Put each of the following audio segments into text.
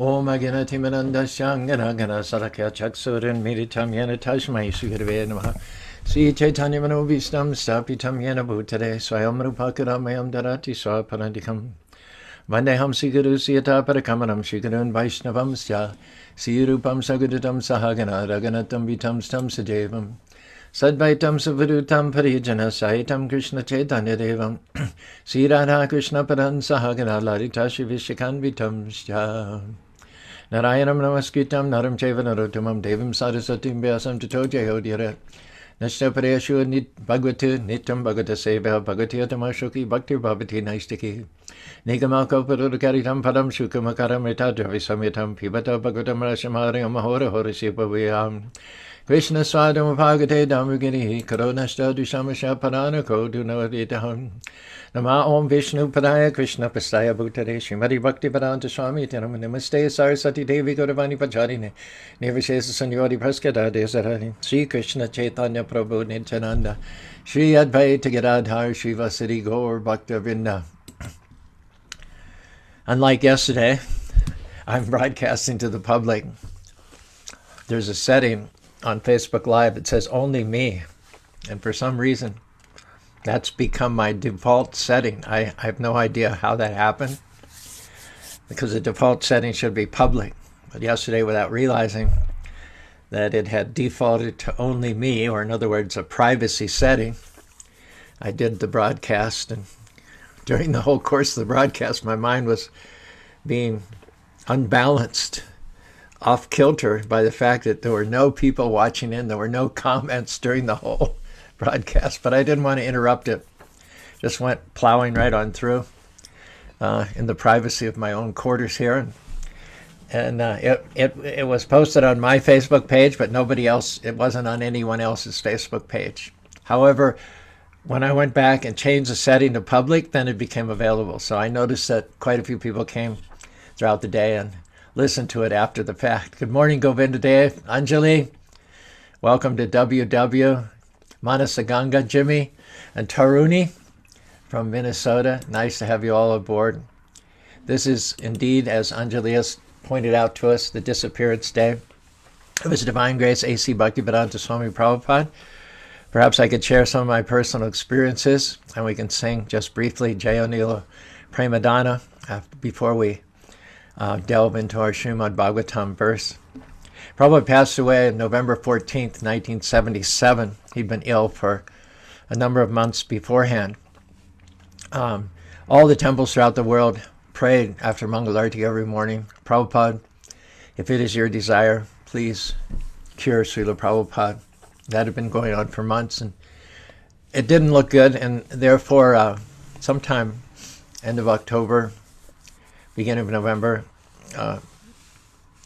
Om Aganati Mananda Shangana Gana Sarakya Chaksurin Meditam Yana Tashmai Sugurve Namaha Sri Chaitanya Manovistam Stapitam Yana Bhutare Swayam Rupakaramayam Darati Swaparandikam Vandeham Siguru Siyata Parakamanam Shikarun Vaishnavam Sya Sirupam Sagudatam Sahagana Raganatam Vitam Stam Sadevam Sadvaitam Savadutam Parijana Saitam Krishna Chaitanya Devam Sri Radha Krishna Paran Sahagana Lalita Shivishakan Vitam Sya Narayanam Namaskritam Naram Chaiva Narottamam Devam Sarasatim Vyasam Tato Jayodyara Nashtaparayashu Nit Bhagavatu Nitam Bhagavata Seva Bhagavatiyatamashaki Bhaktir Bhavati Naistiki Nigamalko Parudakaritam Padam Shukamakaram Rita Dravisamitam Pibata Bhagavatam Rashamariam Mahora Horasipaviyam Krishna Swadam Bhagate Damrugini Karonashta Dushamasha Paranako Dunavitaham Nama Om Vishnu Padaya Krishna Pastaya Bhutare Srimati Bhaktivedanta Swami Tanam Namaste Sarasati Devi Gauravani Pacharine Nirvishesa Sanyori Praskada Desarani Sri Krishna Chaitanya Prabhu Nityananda Sri Advaita Gadadhar Sri Vasari Gaur Bhaktivedanta. Unlike yesterday, I'm broadcasting to the public. There's a setting on Facebook Live that says only me, and for some reason that's become my default setting. I have no idea how that happened, because the default setting should be public. But yesterday, without realizing that it had defaulted to only me, or in other words, a privacy setting, I did the broadcast, and during the whole course of the broadcast, my mind was being unbalanced, off kilter by the fact that there were no people watching in, there were no comments during the whole broadcast, but I didn't want to interrupt it. Just went plowing right on through in the privacy of my own quarters here, and it was posted on my Facebook page, but nobody else. It wasn't on anyone else's Facebook page. However, when I went back and changed the setting to public, then it became available. So I noticed that quite a few people came throughout the day and listened to it after the fact. Good morning, Govinda Dev, Anjali. Welcome to WW. Manasaganga, Jimmy, and Taruni from Minnesota. Nice to have you all aboard. This is indeed, as Anjali has pointed out to us, the Disappearance Day of His Divine Grace A.C. Bhaktivedanta Swami Prabhupada. Perhaps I could share some of my personal experiences, and we can sing just briefly Jayo Nila Premadana before we delve into our Srimad Bhagavatam verse. Prabhupada passed away on November 14th, 1977. He'd been ill for a number of months beforehand. All the temples throughout the world prayed after Mangalarti every morning. Prabhupada, if it is your desire, please cure Srila Prabhupada. That had been going on for months, and it didn't look good, and therefore sometime end of October, beginning of November,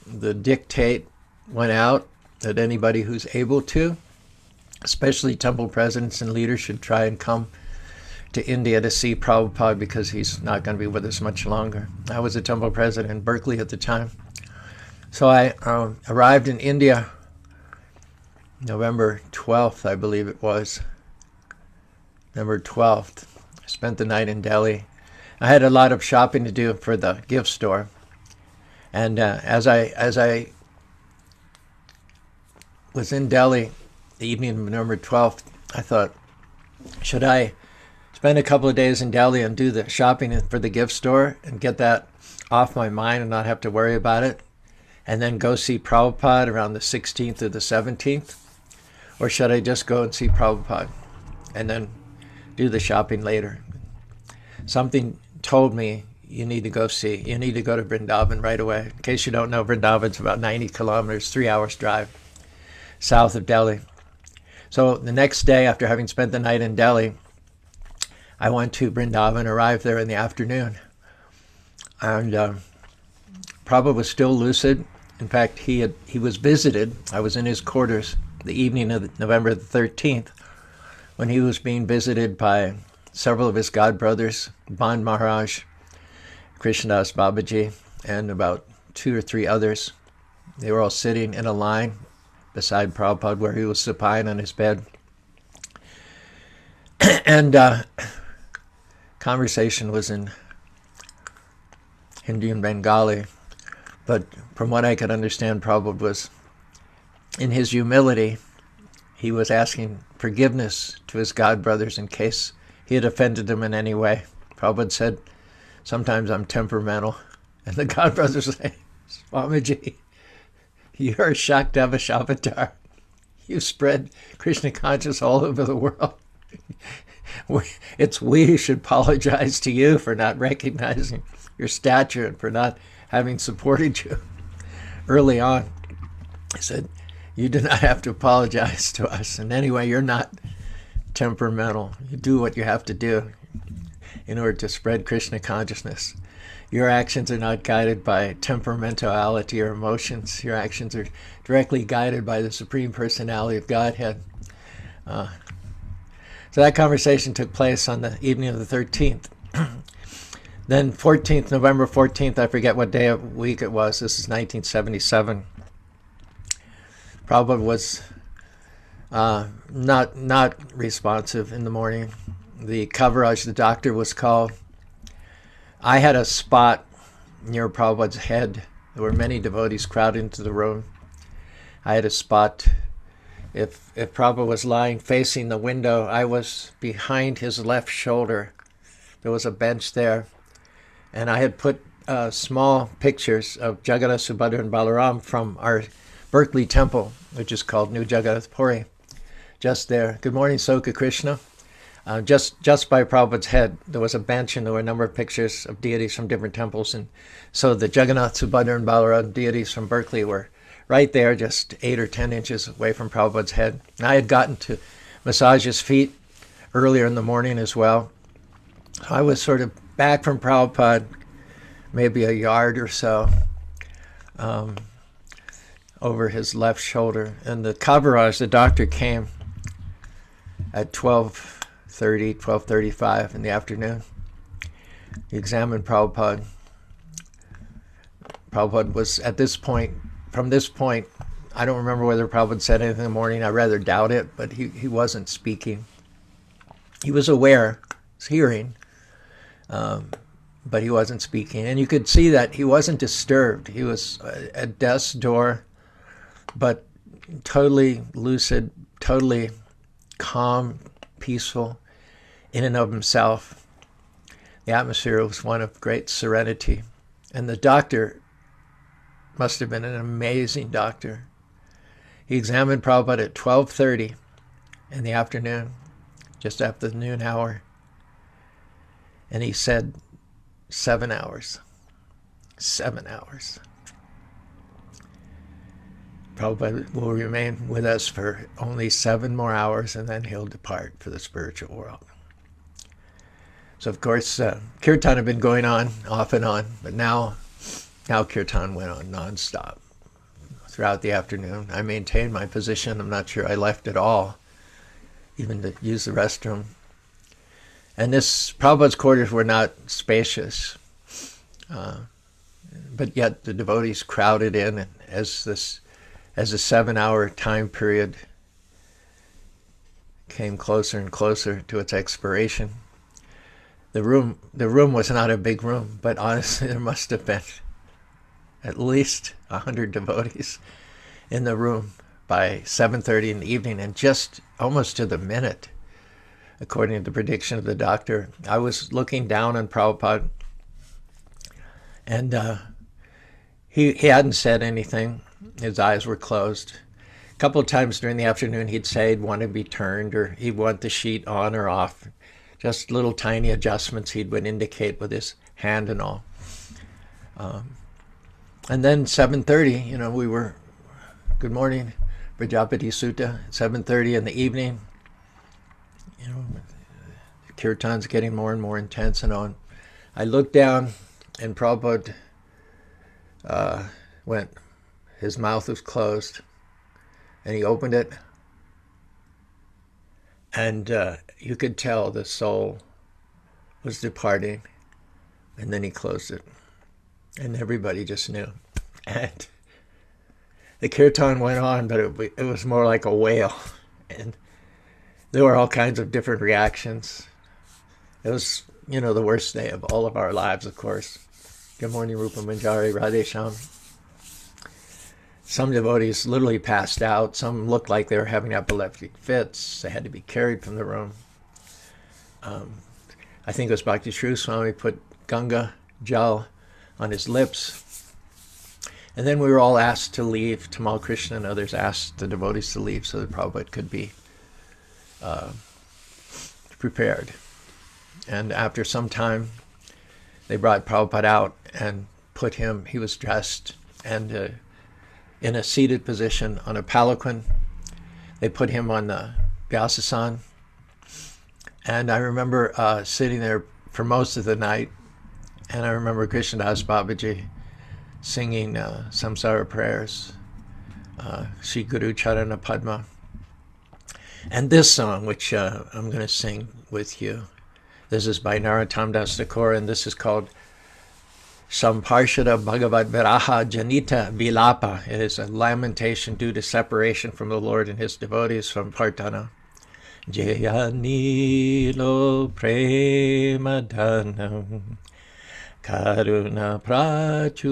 the dictate went out that anybody who's able to, especially temple presidents and leaders, should try and come to India to see Prabhupada, because he's not going to be with us much longer. I was a temple president in Berkeley at the time. So I arrived in India November 12th, I believe it was. November 12th. I spent the night in Delhi. I had a lot of shopping to do for the gift store. And as I was in Delhi the evening of November 12th, I thought, should I spend a couple of days in Delhi and do the shopping for the gift store and get that off my mind and not have to worry about it, and then go see Prabhupada around the 16th or the 17th? Or should I just go and see Prabhupada and then do the shopping later? Something told me you need to go to Vrindavan right away. In case you don't know, Vrindavan's about 90 kilometers, 3 hours drive south of Delhi. So the next day, after having spent the night in Delhi, I went to Vrindavan, arrived there in the afternoon. And Prabhupada was still lucid. In fact, he was visited. I was in his quarters the evening of November the 13th, when he was being visited by several of his godbrothers, Ban Maharaj, Krishnadas Babaji, and about 2 or 3 others. They were all sitting in a line beside Prabhupada where he was supine on his bed. And conversation was in Hindi and Bengali. But from what I could understand, Prabhupada was, in his humility, he was asking forgiveness to his god brothers in case he had offended them in any way. Prabhupada said, sometimes I'm temperamental. And the god brothers say, Swamiji, you're Shaktava Shavatar. You spread Krishna consciousness all over the world. It's we who should apologize to you for not recognizing your stature and for not having supported you early on. He said, you do not have to apologize to us. And anyway, you're not temperamental. You do what you have to do in order to spread Krishna consciousness. Your actions are not guided by temperamentality or emotions. Your actions are directly guided by the Supreme Personality of Godhead. So that conversation took place on the evening of the 13th. Then November 14th, I forget what day of week it was. This is 1977. Prabhupada was not responsive in the morning. The coverage, the doctor was called. I had a spot near Prabhupada's head. There were many devotees crowded into the room. I had a spot. If Prabhupada was lying facing the window, I was behind his left shoulder. There was a bench there. And I had put small pictures of Jagannath, Subhadra, and Balaram from our Berkeley temple, which is called New Jagannath Puri, just there. Good morning, Soka Krishna. Just by Prabhupada's head, there was a bench and there were a number of pictures of deities from different temples. And so the Jagannath, Subhadra, and Balaram deities from Berkeley were right there, just 8 or 10 inches away from Prabhupada's head. And I had gotten to massage his feet earlier in the morning as well. So I was sort of back from Prabhupada, maybe a yard or so, over his left shoulder. And the Kaviraj, the doctor, came at 12:35 in the afternoon. He examined Prabhupada. Prabhupada was at this point, from this point, I don't remember whether Prabhupada said anything in the morning. I rather doubt it, but he wasn't speaking. He was aware, he was hearing, but he wasn't speaking. And you could see that he wasn't disturbed. He was at death's door, but totally lucid, totally calm, peaceful in and of himself. The atmosphere was one of great serenity. And the doctor must have been an amazing doctor. He examined Prabhupada at 12:30 in the afternoon, just after the noon hour. And he said, 7 hours. 7 hours. Prabhupada will remain with us for only 7 more hours, and then he'll depart for the spiritual world. So, of course, Kirtan had been going on, off and on, but now Kirtan went on nonstop throughout the afternoon. I maintained my position. I'm not sure I left at all, even to use the restroom. And Prabhupada's quarters were not spacious, but yet the devotees crowded in, and as a 7-hour time period came closer and closer to its expiration. The room was not a big room, but honestly there must have been at least 100 devotees in the room by 7:30 in the evening, and just almost to the minute, according to the prediction of the doctor. I was looking down on Prabhupada, and he hadn't said anything. His eyes were closed. A couple of times during the afternoon he'd say he'd want to be turned, or he'd want the sheet on or off. Just little tiny adjustments he would indicate with his hand and all. And then 7:30, we were, good morning, Prajapati Sutta, 7:30 in the evening. The kirtan's getting more and more intense and on. I looked down, and Prabhupada went, his mouth was closed, and he opened it, and you could tell the soul was departing, and then he closed it. And everybody just knew. And the kirtan went on, but it was more like a wail. And there were all kinds of different reactions. It was, the worst day of all of our lives, of course. Good morning, Rupa Manjari, Radhe Sham. Some devotees literally passed out. Some looked like they were having epileptic fits. They had to be carried from the room. I think it was Bhakti Swami put Ganga gel on his lips. And then we were all asked to leave. Tamal Krishna and others asked the devotees to leave so that Prabhupada could be prepared. And after some time, they brought Prabhupada out and put him, he was dressed and in a seated position on a palanquin. They put him on the Vyasasan. And I remember sitting there for most of the night, and I remember Krishnadas Babaji singing samsara prayers, Shri Guru Charana Padma. And this song, which I'm going to sing with you, this is by Narottam Das Thakur, and this is called Samparshada Bhagavad Viraha Janita Vilapa. It is a lamentation due to separation from the Lord and his devotees from Partana. Jaya Nilo Premadhanam Karuna Prachur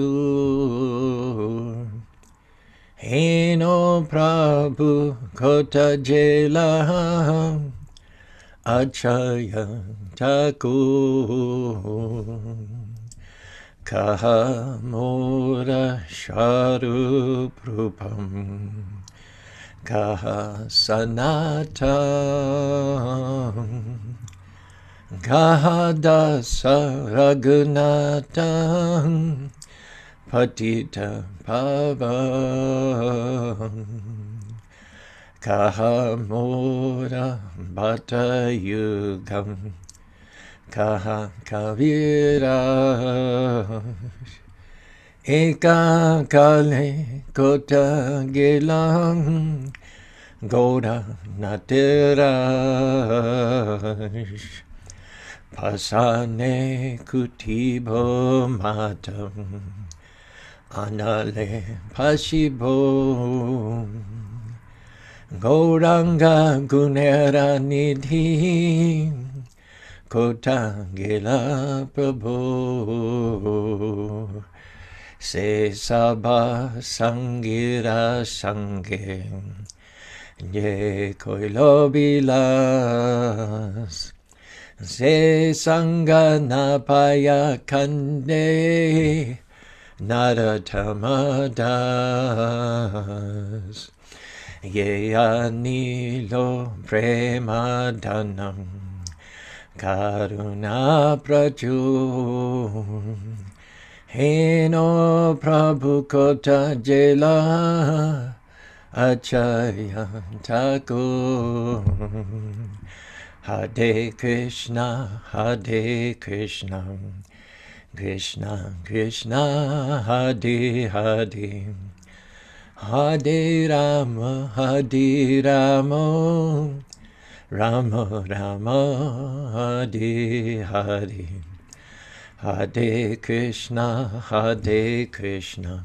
Heno Prabhu Kota Jela Acharya Thakur Kahamura Sharup Rupam Kaha Sanatam Kaha Dasa Raghunatam Patita Pavam Kaha Mora Bata Yugam Kaha Kavira Eka Kale Kota Gelang Goda Natiraj Pasane Kutibo Matam Anale Pashibo Gauranga Gunera Nidhi Kotangela Prabhu Se Sabha Sangira Sange Ye Koilo Bilas Se Sangana Paya Kande Naratamadas Ye Anilo Premadhanam Karuna Prachur Heno Prabhu Kota Jela Acharya Thakur Hare Krishna Krishna Krishna Hare Hare Hare Rama Rama Rama Hare Hare Hare Krishna Krishna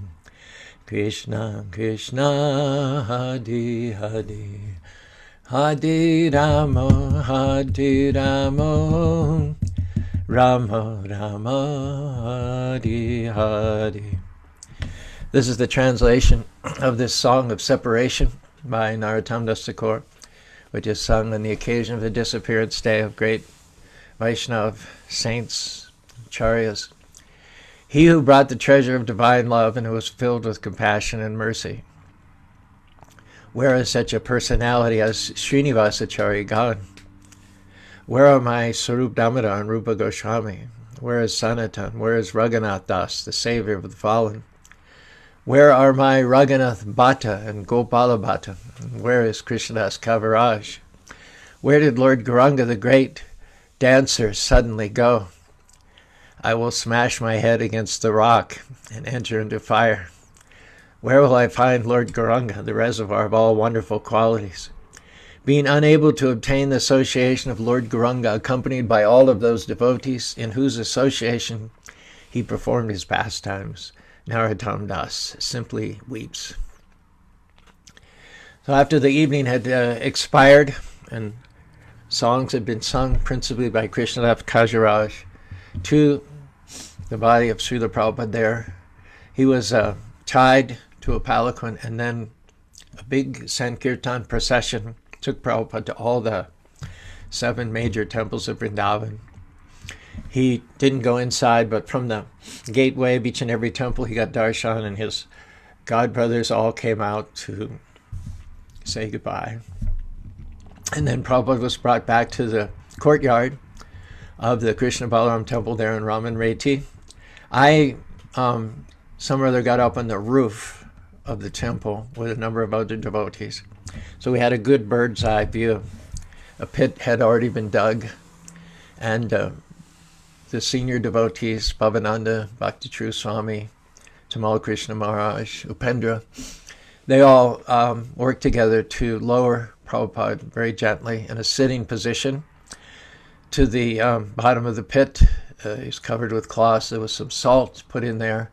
Krishna Hare Hare Hare Rama Rama Rama Hare Hare. This is the translation of this song of separation by Narottam Das Thakur, which is sung on the occasion of the disappearance day of great Vaishnava saints, Acharyas. He who brought the treasure of divine love and who was filled with compassion and mercy. Where is such a personality as Srinivas Acharya gone? Where are my Sarup Damodar and Rupa Goswami? Where is Sanatan? Where is Raghunath Das, the savior of the fallen? Where are my Raghunath Bhatta and Gopala Bhatta? Where is Krishnadas Kaviraj? Where did Lord Gauranga, the great dancer, suddenly go? I will smash my head against the rock and enter into fire. Where will I find Lord Gauranga, the reservoir of all wonderful qualities? Being unable to obtain the association of Lord Gauranga, accompanied by all of those devotees in whose association he performed his pastimes, Narottam Das simply weeps. So after the evening had expired and songs had been sung principally by Krishnadas Kaviraj to the body of Srila Prabhupada there, he was tied to a palanquin, and then a big Sankirtan procession took Prabhupada to all the 7 major temples of Vrindavan. He didn't go inside, but from the gateway of each and every temple, he got darshan, and his godbrothers all came out to say goodbye. And then Prabhupada was brought back to the courtyard of the Krishna Balaram temple there in Raman Reti. I, some or other, got up on the roof of the temple with a number of other devotees. So we had a good bird's eye view. A pit had already been dug, and the senior devotees, Bhavananda, Bhakti True Swami, Tamal Krishna Maharaj, Upendra, they all worked together to lower Prabhupada very gently in a sitting position to the bottom of the pit. He's covered with cloths. There was some salt put in there.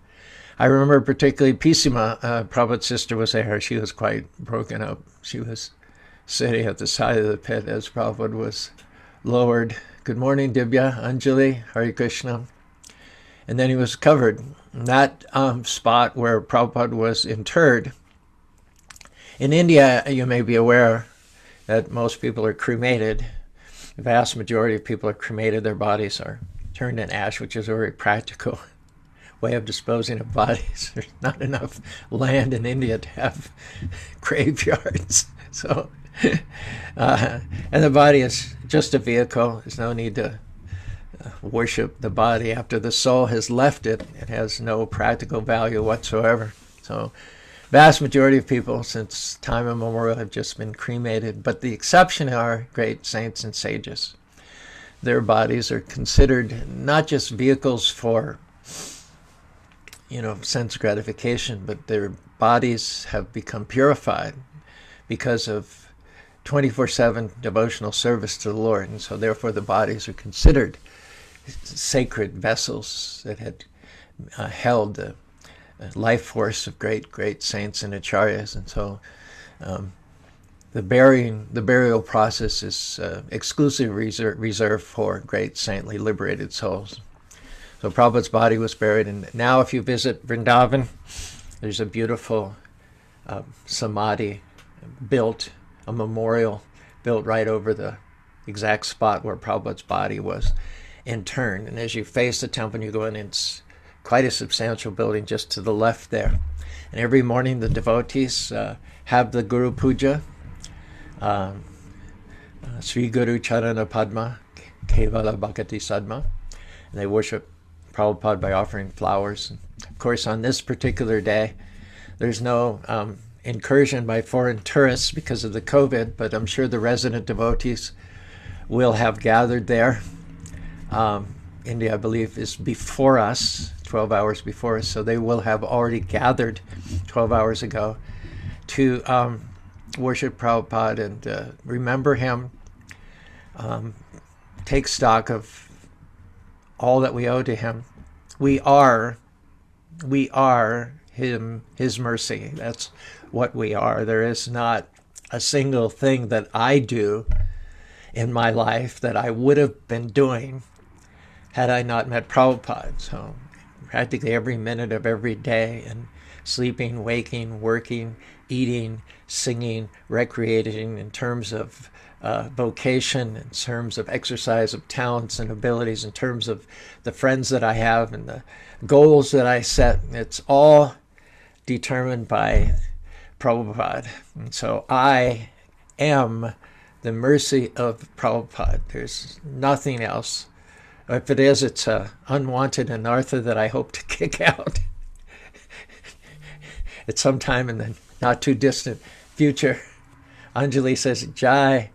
I remember particularly Pisima, Prabhupada's sister, was there. She was quite broken up. She was sitting at the side of the pit as Prabhupada was lowered. Good morning, Dibya, Anjali, Hare Krishna. And then he was covered. That spot where Prabhupada was interred. In India, you may be aware that most people are cremated. The vast majority of people are cremated. Their bodies are turned in ash, which is a very practical way of disposing of bodies. There's not enough land in India to have graveyards. So, and the body is just a vehicle. There's no need to worship the body. After the soul has left it, it has no practical value whatsoever. So, vast majority of people since time immemorial have just been cremated, but the exception are great saints and sages. Their bodies are considered not just vehicles for, sense gratification, but their bodies have become purified because of 24/7 devotional service to the Lord, and so therefore the bodies are considered sacred vessels that had held the life force of great saints and acharyas. And so the burial process is exclusively reserved for great saintly liberated souls. So Prabhupada's body was buried, and now if you visit Vrindavan, there's a beautiful samadhi built, a memorial built right over the exact spot where Prabhupada's body was interned. And as you face the temple and you go in, it's quite a substantial building just to the left there. And every morning the devotees have the Guru Puja, Sri Guru Charana Padma, Kevala Bhakti Sadma. And they worship Prabhupada by offering flowers. And of course, on this particular day, there's no incursion by foreign tourists because of the COVID, but I'm sure the resident devotees will have gathered there. India, I believe, is before us, 12 hours before us, so they will have already gathered 12 hours ago to worship Prabhupada and remember him, take stock of all that we owe to him. We are him, his mercy. That's what we are. There is not a single thing that I do in my life that I would have been doing had I not met Prabhupada. So practically every minute of every day, and sleeping, waking, working, eating, singing, recreating, in terms of vocation, in terms of exercise of talents and abilities, in terms of the friends that I have and the goals that I set, it's all determined by Prabhupada. And so I am the mercy of Prabhupada. There's nothing else. If it is, it's an unwanted anartha that I hope to kick out at some time in the not too distant future. Anjali says, Jai,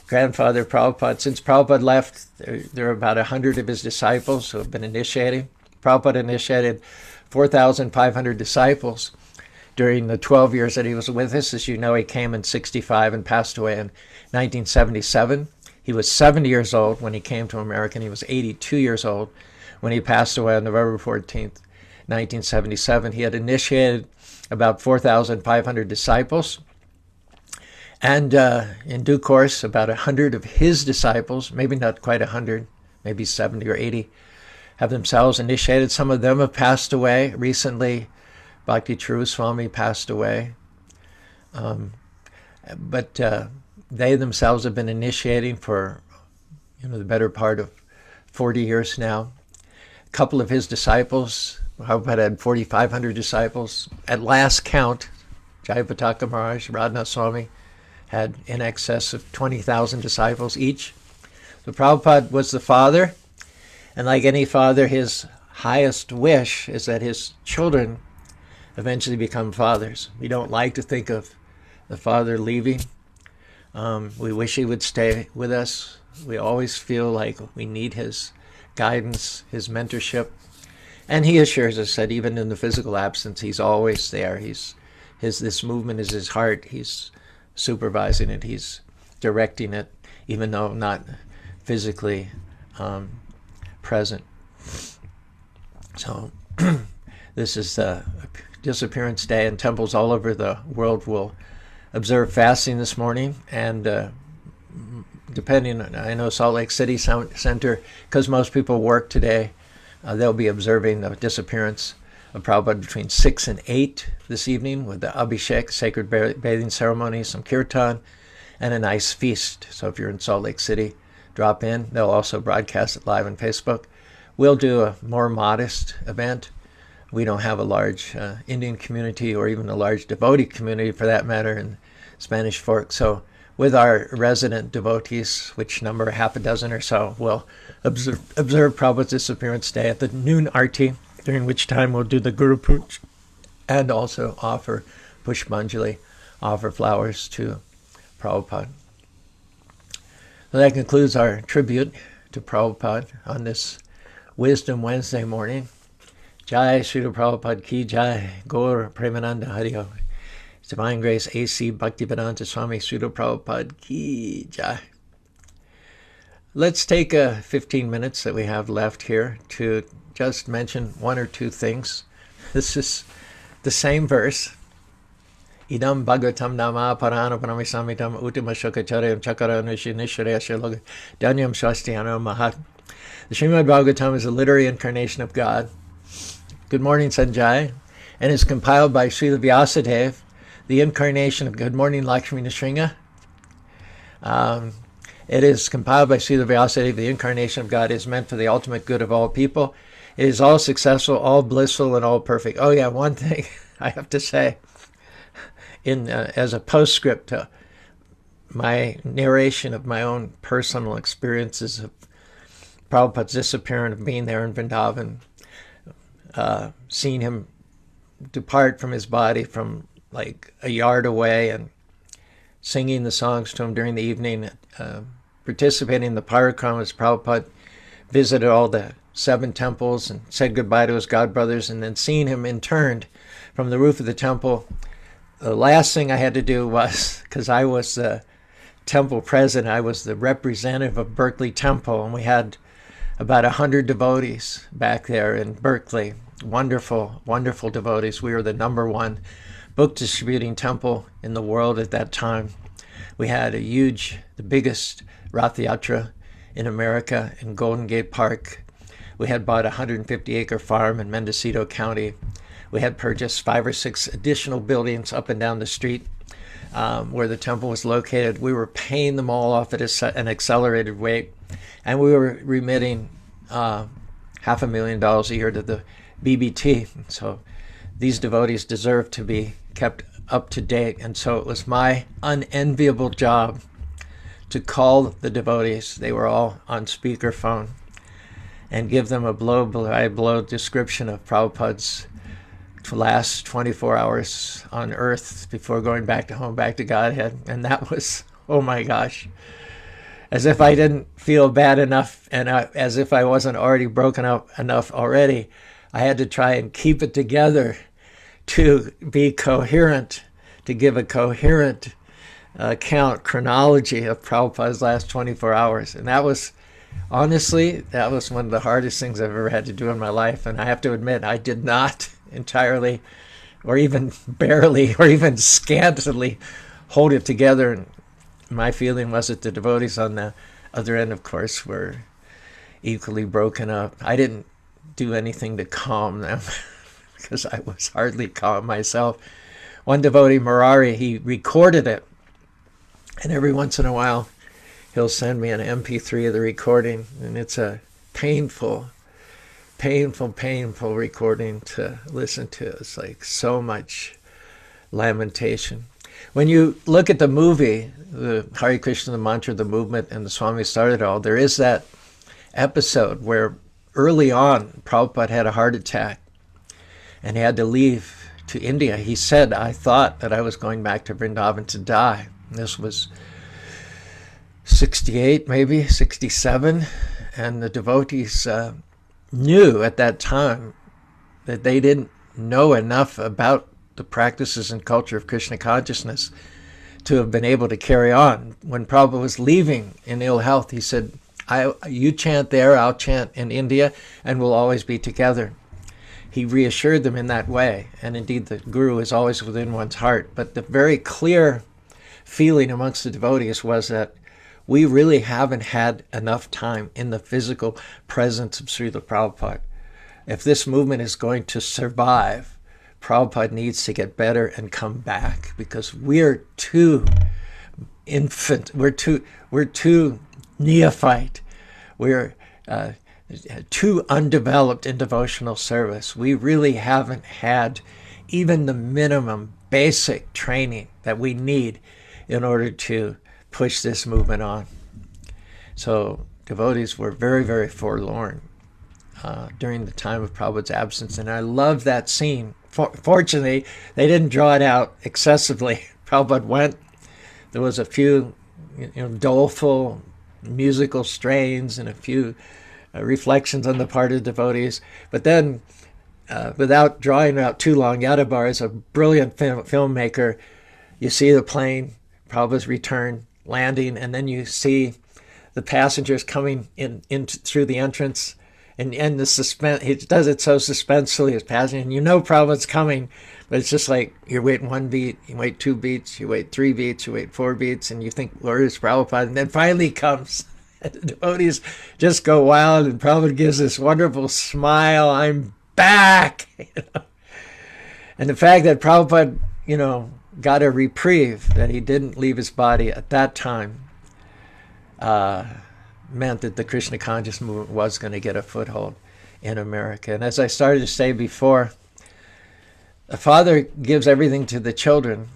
grandfather Prabhupada. Since Prabhupada left, there are about 100 of his disciples who have been initiating. Prabhupada initiated 4,500 disciples during the 12 years that he was with us. As you know, he came in 65 and passed away in 1977. He was 70 years old when he came to America, and he was 82 years old when he passed away on November 14th, 1977. He had initiated about 4,500 disciples. And in due course, about 100 of his disciples, maybe not quite 100, maybe 70 or 80, have themselves initiated. Some of them have passed away recently. Bhakti Swami passed away. But they themselves have been initiating for the better part of 40 years now. A couple of his disciples, Prabhupada had 4,500 disciples. At last count, Jayapataka Maharaj, Radhanath Swami had in excess of 20,000 disciples each. So Prabhupada was the father, and like any father, his highest wish is that his children eventually become fathers. We don't like to think of the father leaving. We wish he would stay with us. We always feel like we need his guidance, his mentorship. And he assures us that even in the physical absence, he's always there. This movement is his heart. He's supervising it. He's directing it, even though not physically present. So this is the Disappearance Day, and temples all over the world will observe fasting this morning. And depending on, I know Salt Lake City Center, because most people work today, they'll be observing the disappearance of Prabhupada between 6 and 8 this evening with the Abhishek, sacred bathing ceremony, some kirtan, and a nice feast. So if you're in Salt Lake City, drop in. They'll also broadcast it live on Facebook. We'll do a more modest event. We don't have a large Indian community or even a large devotee community for that matter in Spanish Fork. So with our resident devotees, which number half a dozen or so, we'll observe Prabhupada's Disappearance Day at the noon arti, during which time we'll do the Guru Puja and also offer Pushpanjali, offer flowers to Prabhupada. So that concludes our tribute to Prabhupada on this Wisdom Wednesday morning. Jai Srila Prabhupada Ki Jai, Gaur Premananda Hariyo. His Divine Grace A.C. Bhaktivedanta Swami Srila Prabhupada Ki Jai. Let's take 15 minutes that we have left here to just mention one or two things. This is the same verse. Idam bhagavatam nama parana paramisamitam utama shokacharyam chakara nishiraya shaloga danyam shastiyana mahat. The Srimad Bhagavatam is a literary incarnation of God. Good morning, Sanjay. And is compiled by Srila Vyasadeva, the incarnation of Good Morning, Lakshmi Nrsinga. It is compiled by Srila Vyasadeva, the incarnation of God, is meant for the ultimate good of all people. It is all successful, all blissful, and all perfect. Oh yeah, one thing I have to say, as a postscript to my narration of my own personal experiences of Prabhupada's disappearance, of being there in Vrindavan, seeing him depart from his body from like a yard away and singing the songs to him during the evening, participating in the parikramas. Prabhupada visited all the 7 temples and said goodbye to his godbrothers, and then seeing him interned from the roof of the temple. The last thing I had to do was, because I was the temple president, I was the representative of Berkeley Temple, and we had about 100 devotees back there in Berkeley. Wonderful, wonderful devotees. We were the #1 book distributing temple in the world at that time. We had the biggest Rath Yatra in America in Golden Gate Park. We had bought a 150-acre farm in Mendocino County. We had purchased 5 or 6 additional buildings up and down the street where the temple was located. We were paying them all off at an accelerated rate, and we were remitting $500,000 a year to the BBT. So these devotees deserve to be kept up to date. And so it was my unenviable job to call the devotees. They were all on speakerphone, and give them a blow-by-blow description of Prabhupada's last 24 hours on earth before going back to home, back to Godhead. And that was, oh my gosh, as if I didn't feel bad enough, and as if I wasn't already broken up enough already, I had to try and keep it together to be coherent, to give a coherent chronology of Prabhupada's last 24 hours. And that was, honestly, that was one of the hardest things I've ever had to do in my life. And I have to admit, I did not entirely, or even barely, or even scantily hold it together. And my feeling was that the devotees on the other end, of course, were equally broken up. I didn't do anything to calm them. because I was hardly calm myself. One devotee, Murari, he recorded it. And every once in a while, he'll send me an MP3 of the recording. And it's a painful recording to listen to. It's like so much lamentation. When you look at the movie, the Hare Krishna, the mantra, the movement, and the Swami started all, there is that episode where early on, Prabhupada had a heart attack and he had to leave to India. He said, I thought that I was going back to Vrindavan to die. This was 68, maybe 67. And the devotees knew at that time that they didn't know enough about the practices and culture of Krishna consciousness to have been able to carry on. When Prabhupada was leaving in ill health, he said, you chant there, I'll chant in India, and we'll always be together. He reassured them in that way. And indeed, the Guru is always within one's heart. But the very clear feeling amongst the devotees was that we really haven't had enough time in the physical presence of Srila Prabhupada. If this movement is going to survive, Prabhupada needs to get better and come back, because we're too infant, we're too neophyte, we're too undeveloped in devotional service. We really haven't had even the minimum basic training that we need in order to push this movement on. So devotees were very, very forlorn during the time of Prabhupada's absence. And I love that scene. Fortunately, they didn't draw it out excessively. Prabhupada went. There was a few doleful musical strains and a few reflections on the part of the devotees. But then, without drawing it out too long, Yadavar is a brilliant filmmaker. You see the plane, Prabhupada's return, landing, and then you see the passengers coming in through the entrance, and the suspense. He does it so suspensefully as passing, and Prabhupada's coming, but it's just like you're waiting one beat, you wait 2 beats, you wait 3 beats, you wait 4 beats, and you think, where is Prabhupada? And then finally he comes. And the devotees just go wild, and Prabhupada gives this wonderful smile. I'm back. And the fact that Prabhupada, got a reprieve, that he didn't leave his body at that time, meant that the Krishna conscious movement was going to get a foothold in America. And as I started to say before, the father gives everything to the children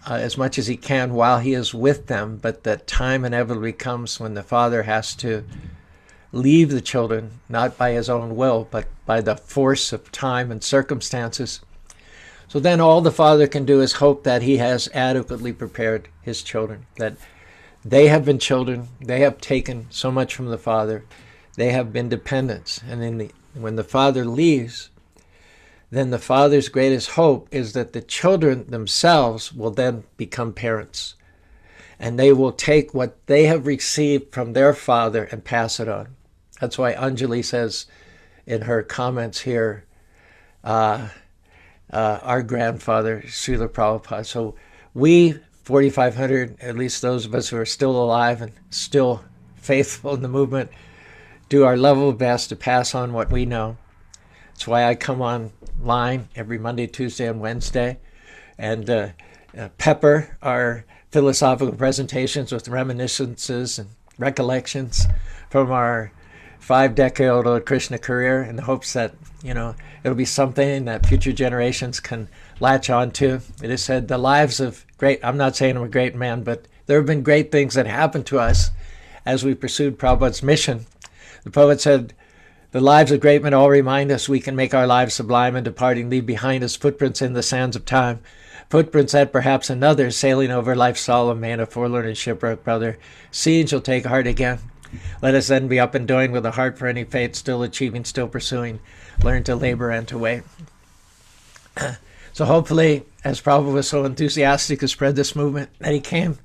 as much as he can while he is with them, but that time inevitably comes when the father has to leave the children, not by his own will, but by the force of time and circumstances. So then all the father can do is hope that he has adequately prepared his children, that they have been children, they have taken so much from the father, they have been dependents. And when the father leaves, then the father's greatest hope is that the children themselves will then become parents. And they will take what they have received from their father and pass it on. That's why Anjali says in her comments here, our grandfather, Srila Prabhupada. So we, 4,500, at least those of us who are still alive and still faithful in the movement, do our level best to pass on what we know. That's why I come online every Monday, Tuesday, and Wednesday, and pepper our philosophical presentations with reminiscences and recollections from our 5-decade-old Krishna career, in the hopes that, it'll be something that future generations can latch on to. It is said the lives of I'm not saying I'm a great man, but there have been great things that happened to us as we pursued Prabhupada's mission. The poet said, the lives of great men all remind us we can make our lives sublime, and departing leave behind us footprints in the sands of time. Footprints that perhaps another, sailing over life's solemn main, a forlorn and shipwrecked brother, seeing shall take heart again. Let us then be up and doing, with a heart for any fate, still achieving, still pursuing, learn to labor and to wait. So hopefully, as Prabhupada was so enthusiastic to spread this movement, that he came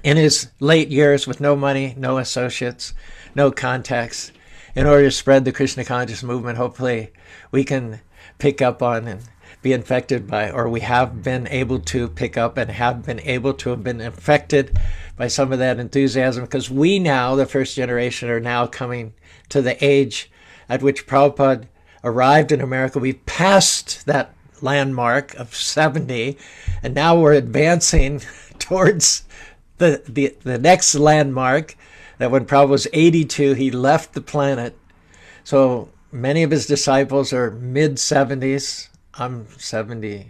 in his late years with no money, no associates, no contacts, in order to spread the Krishna conscious movement. Hopefully we can pick up on and be infected by, or we have been able to pick up and have been able to have been infected by some of that enthusiasm, because we now, the first generation, are now coming to the age at which Prabhupada arrived in America. We passed that landmark of 70, and now we're advancing towards the next landmark, that when Prabhupada was 82, he left the planet. So many of his disciples are mid-70s. I'm 70,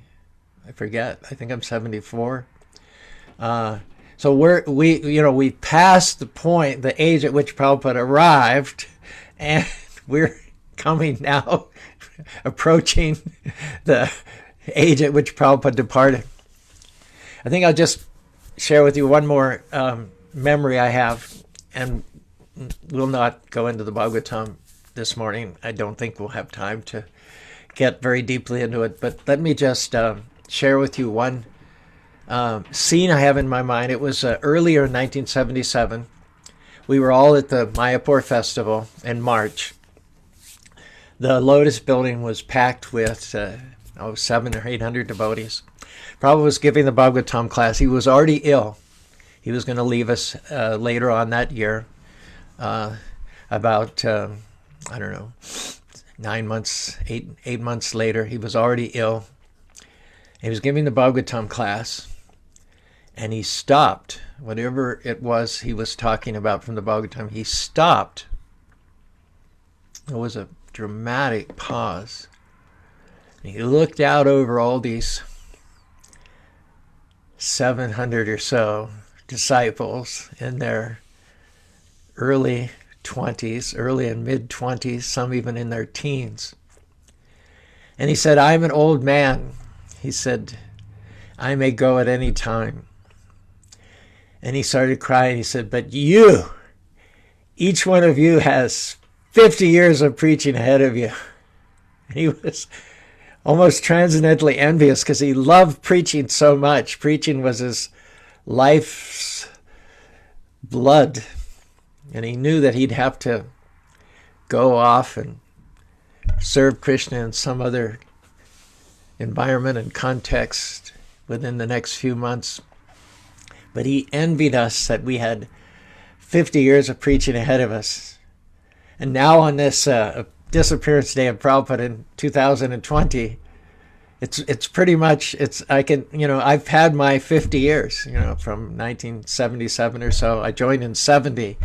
I forget, I think I'm 74. So we passed the point, the age at which Prabhupada arrived, and we're coming now, approaching the age at which Prabhupada departed. I think I'll just share with you one more memory I have, and we'll not go into the Bhagavatam this morning. I don't think we'll have time to get very deeply into it, but let me just share with you one scene I have in my mind. It was earlier in 1977. We were all at the Mayapur festival in March. The Lotus building was packed with 700 or 800 devotees. Prabhupada was giving the Bhagavatam class. He was already ill. He was going to leave us later on that year, about, 9 months, eight months later. He was already ill. He was giving the Bhagavatam class, and he stopped. Whatever it was he was talking about from the Bhagavatam, he stopped. There was a dramatic pause. And he looked out over all these 700 or so disciples in their early 20s, early and mid-20s, some even in their teens. And he said, "I'm an old man." He said, "I may go at any time." And he started crying. He said, "But you, each one of you has 50 years of preaching ahead of you." And he was almost transcendently envious because he loved preaching so much. Preaching was his life's blood. And he knew that he'd have to go off and serve Krishna in some other environment and context within the next few months. But he envied us that we had 50 years of preaching ahead of us. And now on this Disappearance Day of Prabhupada in 2020, it's pretty much, I've had my 50 years, from 1977 or so. I joined in 70.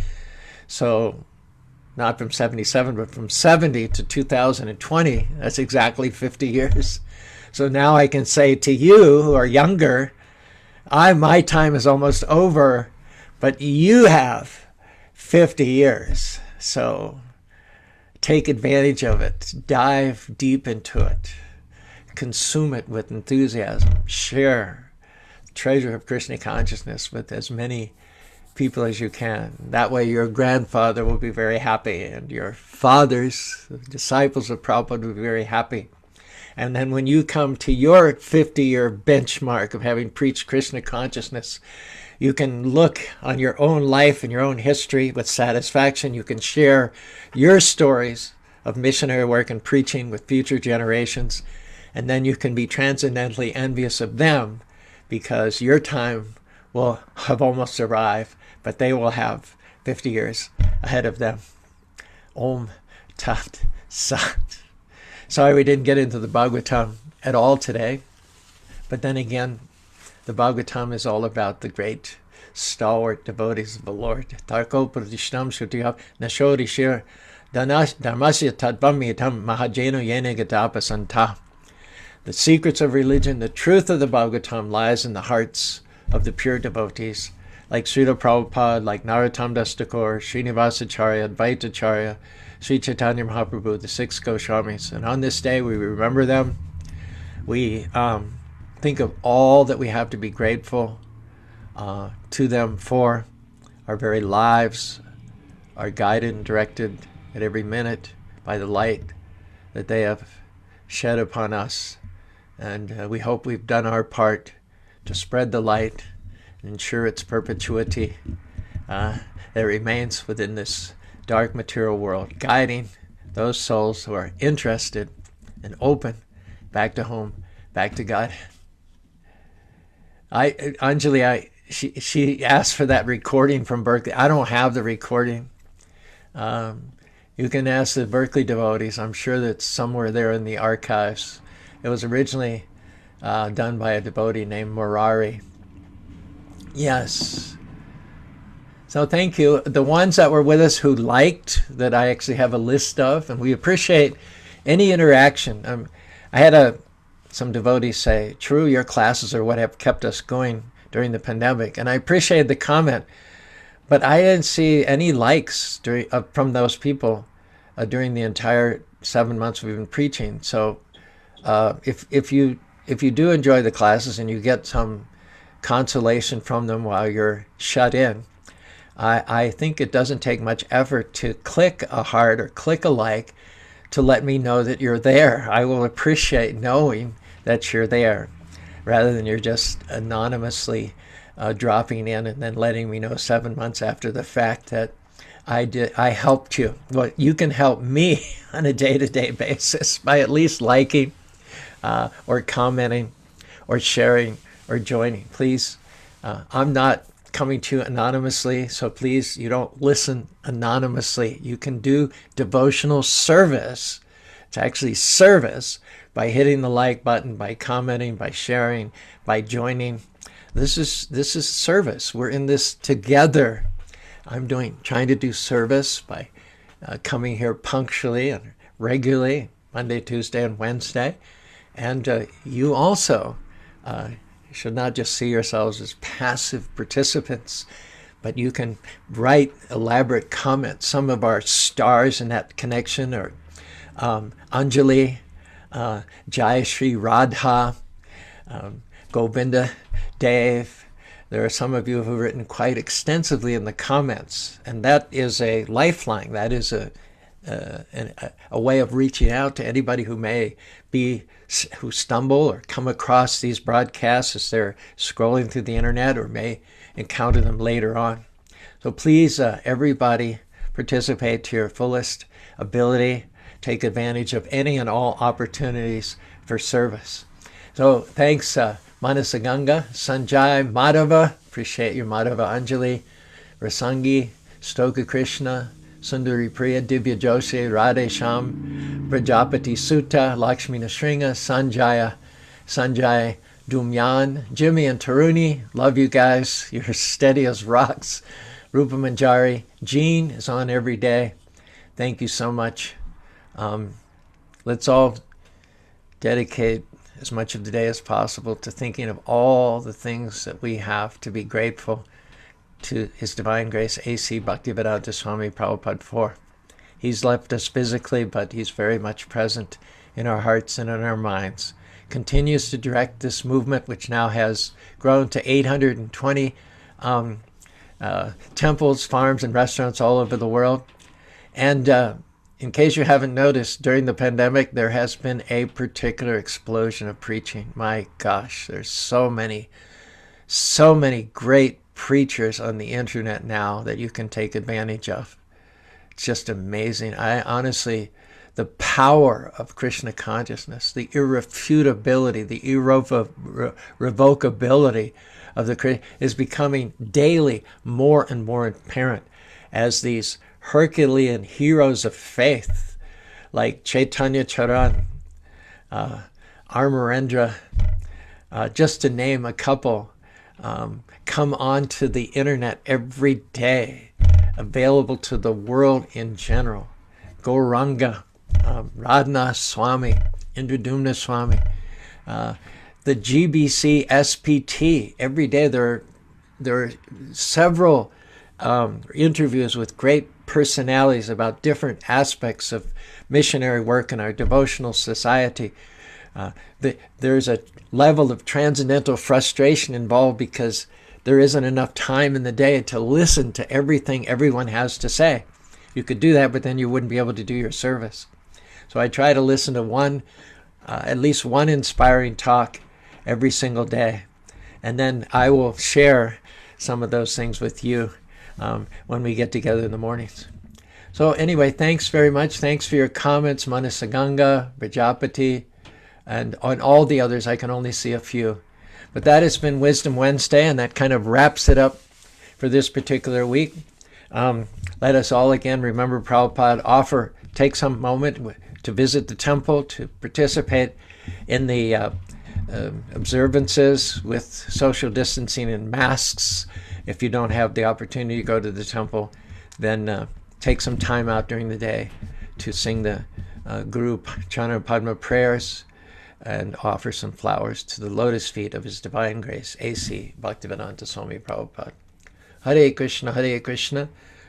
So not from 77, but from 70 to 2020, that's exactly 50 years. So now I can say to you who are younger, my time is almost over, but you have 50 years. So take advantage of it. Dive deep into it. Consume it with enthusiasm. Share the treasure of Krishna consciousness with as many people as you can. That way your grandfather will be very happy, and your fathers, the disciples of Prabhupada, will be very happy. And then when you come to your 50-year benchmark of having preached Krishna consciousness, you can look on your own life and your own history with satisfaction. You can share your stories of missionary work and preaching with future generations. And then you can be transcendently envious of them because your time will have almost arrived, but they will have 50 years ahead of them. Om Tat Sat. Sorry we didn't get into the Bhagavatam at all today. But then again, the Bhagavatam is all about the great stalwart devotees of the Lord. Tarko pradishnam shutiyam nashodishir dharmasya tadvamyatam mahajeno yene gadapasanta. The secrets of religion, the truth of the Bhagavatam lies in the hearts of the pure devotees, like Srila Prabhupada, like Narottam Das Thakur, Srinivas Acharya, Advaita Acharya, Sri Chaitanya Mahaprabhu, the 6 Goswamis. And on this day, we remember them. We think of all that we have to be grateful to them for. Our very lives are guided and directed at every minute by the light that they have shed upon us. And we hope we've done our part to spread the light and ensure its perpetuity that remains within this dark material world, guiding those souls who are interested and open back to home, back to God. Anjali, she asked for that recording from Berkeley. I don't have the recording. You can ask the Berkeley devotees. I'm sure that's somewhere there in the archives. It was originally done by a devotee named Murari. Yes. So thank you. The ones that were with us who liked, that I actually have a list of, and we appreciate any interaction. I had some devotees say, "True, your classes are what have kept us going during the pandemic," and I appreciated the comment. But I didn't see any likes from those people during the entire 7 months we've been preaching. So if you do enjoy the classes and you get some consolation from them while you're shut in, I think it doesn't take much effort to click a heart or click a like to let me know that you're there. I will appreciate knowing that you're there, rather than you're just anonymously dropping in and then letting me know 7 months after the fact that I helped you. Well, you can help me on a day-to-day basis by at least liking or commenting or sharing or joining. Please, I'm not coming to you anonymously, so please, you don't listen anonymously. You can do devotional service. It's actually service by hitting the like button, by commenting, by sharing, by joining. This is service. We're in this together. I'm trying to do service by coming here punctually and regularly, Monday, Tuesday, and Wednesday. And you also should not just see yourselves as passive participants, but you can write elaborate comments. Some of our stars in that connection are Anjali, Jayashri, Radha, Govinda, Dave. There are some of you who have written quite extensively in the comments, and that is a lifeline. That is a way of reaching out to anybody who stumble or come across these broadcasts as they're scrolling through the internet, or may encounter them later on. So please, everybody, participate to your fullest ability. Take advantage of any and all opportunities for service. So thanks, Manasaganga, Sanjay, Madhava, appreciate your Madhava, Anjali, Rasangi, Stoka Krishna, Sundari Priya, Divya Joshi, Radhe Sham, Prajapati Sutta, Lakshmi Nashringa, Sanjay Dumyan, Jimmy and Taruni, love you guys. You're steady as rocks. Rupa Manjari, Jean is on every day. Thank you so much. Let's all dedicate as much of the day as possible to thinking of all the things that we have to be grateful to His Divine Grace, A.C. Bhaktivedanta Swami Prabhupada for. He's left us physically, but He's very much present in our hearts and in our minds. Continues to direct this movement, which now has grown to 820 temples, farms, and restaurants all over the world. And in case you haven't noticed, during the pandemic, there has been a particular explosion of preaching. My gosh, there's so many great preachers on the internet now that you can take advantage of. It's just amazing. I honestly, the power of Krishna consciousness, the irrefutability, the irrevocability of the is becoming daily more and more apparent as these Herculean heroes of faith like Chaitanya Charan, Armarendra, just to name a couple, come onto the internet every day, available to the world in general. Gauranga, Radhanath Swami, Indradumna Swami, the GBC SPT. Every day there are several interviews with great personalities about different aspects of missionary work in our devotional society. There's a level of transcendental frustration involved because there isn't enough time in the day to listen to everything everyone has to say. You could do that, but then you wouldn't be able to do your service. So I try to listen to at least one inspiring talk every single day. And then I will share some of those things with you when we get together in the mornings. So anyway, thanks very much. Thanks for your comments, Manasaganga, Prajapati, and on all the others. I can only see a few. But that has been Wisdom Wednesday, and that kind of wraps it up for this particular week. Let us all again remember Prabhupada, take some moment to visit the temple, to participate in the observances with social distancing and masks. If you don't have the opportunity to go to the temple, then take some time out during the day to sing the Guru Chana Padma prayers and offer some flowers to the lotus feet of His Divine Grace, A.C. Bhaktivedanta Swami Prabhupada. Hare Krishna,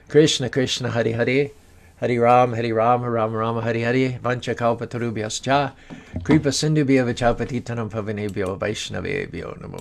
Krishna Krishna, Hare Hare, Hare Ram, Ram Ram, Hare Hare, Vancha Kalpatarubhyascha, Kripa Sindhubhya Vachapatitanam Pavanebhyo Vaishnavebhyo Namo.